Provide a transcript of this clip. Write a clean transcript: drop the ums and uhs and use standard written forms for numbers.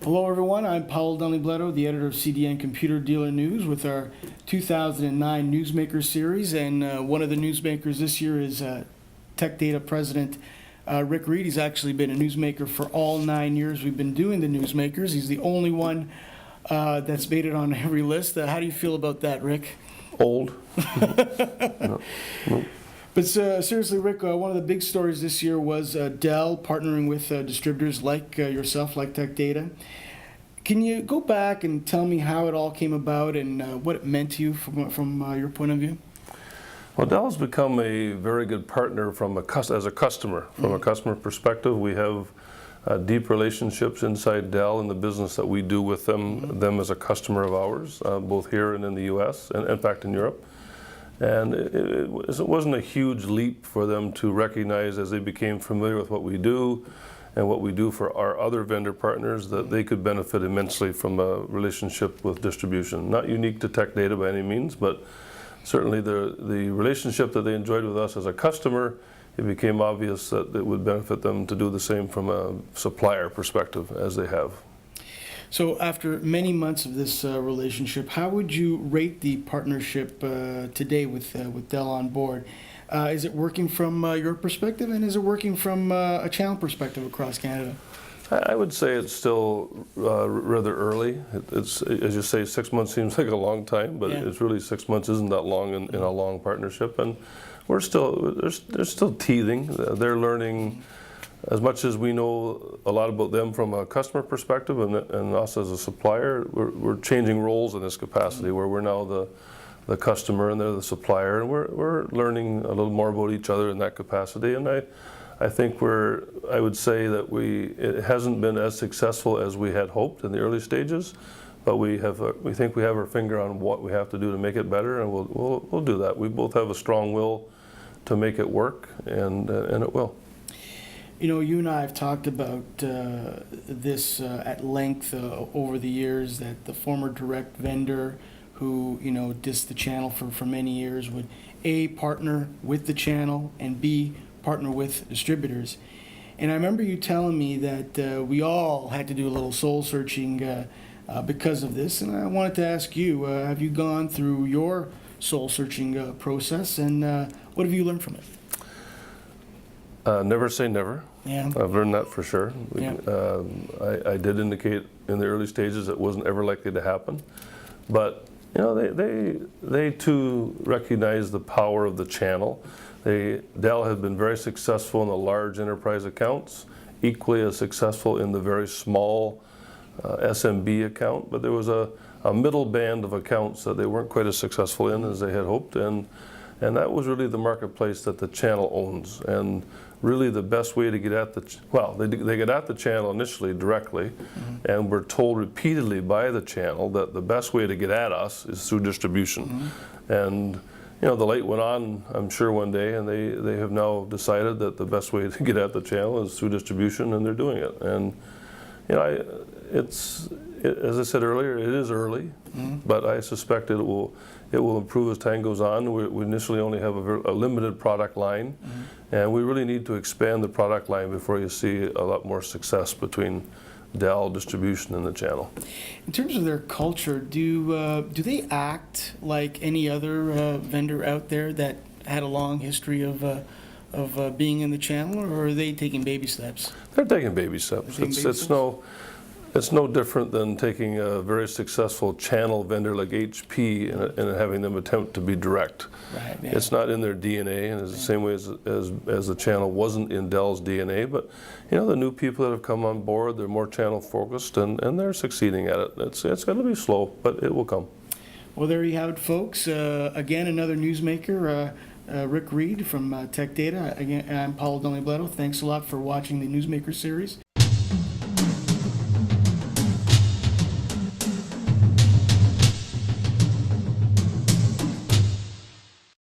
Hello everyone, I'm Paul Dunleavy-Bletto, the editor of CDN Computer Dealer News with our 2009 Newsmakers series, and one of the newsmakers this year is Tech Data President Rick Reid. He's actually been a newsmaker for all 9 years we've been doing the Newsmakers. He's the only one that's made it on every list. How do you feel about that, Rick? Old. No. But seriously, Rick, one of the big stories this year was Dell partnering with distributors like yourself, like Tech Data. Can you go back and tell me how it all came about and what it meant to you from your point of view? Well, Dell has become a very good partner as a customer. From a customer perspective, we have deep relationships inside Dell and the business that we do with them as a customer of ours, both here and in the U.S. and in fact in Europe. And it wasn't a huge leap for them to recognize, as they became familiar with what we do and what we do for our other vendor partners, that they could benefit immensely from a relationship with distribution. Not unique to Tech Data by any means, but certainly the relationship that they enjoyed with us as a customer, it became obvious that it would benefit them to do the same from a supplier perspective as they have. So after many months of this relationship, how would you rate the partnership today with Dell on board? Is it working from your perspective, and is it working from a channel perspective across Canada? I would say it's still rather early. It's, as you say, 6 months seems like a long time, but it's really 6 months isn't that long in a long partnership, and they're still teething. They're learning. As much as we know a lot about them from a customer perspective and us as a supplier, we're changing roles in this capacity where we're now the customer and they're the supplier, and we're learning a little more about each other in that capacity. And I think I would say that it hasn't been as successful as we had hoped in the early stages, but we think we have our finger on what we have to do to make it better, and we'll do that. We both have a strong will to make it work, and it will. You know, you and I have talked about this at length over the years, that the former direct vendor who, dissed the channel for many years would A, partner with the channel, and B, partner with distributors. And I remember you telling me that we all had to do a little soul searching because of this, and I wanted to ask you, have you gone through your soul searching process, and what have you learned from it? Never say never. Yeah. I've learned that for sure. Yeah. I did indicate in the early stages it wasn't ever likely to happen, but they too recognize the power of the channel. Dell has been very successful in the large enterprise accounts, equally as successful in the very small SMB account, but there was a middle band of accounts that they weren't quite as successful in as they had hoped, and that was really the marketplace that the channel owns. And really the best way to get at they get at the channel initially directly, and we're told repeatedly by the channel that the best way to get at us is through distribution. And the light went on, I'm sure, one day, and they have now decided that the best way to get at the channel is through distribution, and they're doing it. And as I said earlier, it is early, but I suspect it will improve as time goes on. We initially only have a limited product line, and we really need to expand the product line before you see a lot more success between Dell, distribution, and the channel. In terms of their culture, do they act like any other vendor out there that had a long history of being in the channel, or are they taking baby steps? They're taking baby steps. It's no different than taking a very successful channel vendor like HP and having them attempt to be direct. Right, yeah. It's not in their DNA, and it's the same way as the channel wasn't in Dell's DNA. But the new people that have come on board, they're more channel focused, and they're succeeding at it. It's going to be slow, but it will come. Well, there you have it, folks. Again, another newsmaker, Rick Reid from Tech Data. Again, I'm Paul Dunleavy-Bletto. Thanks a lot for watching the Newsmaker series.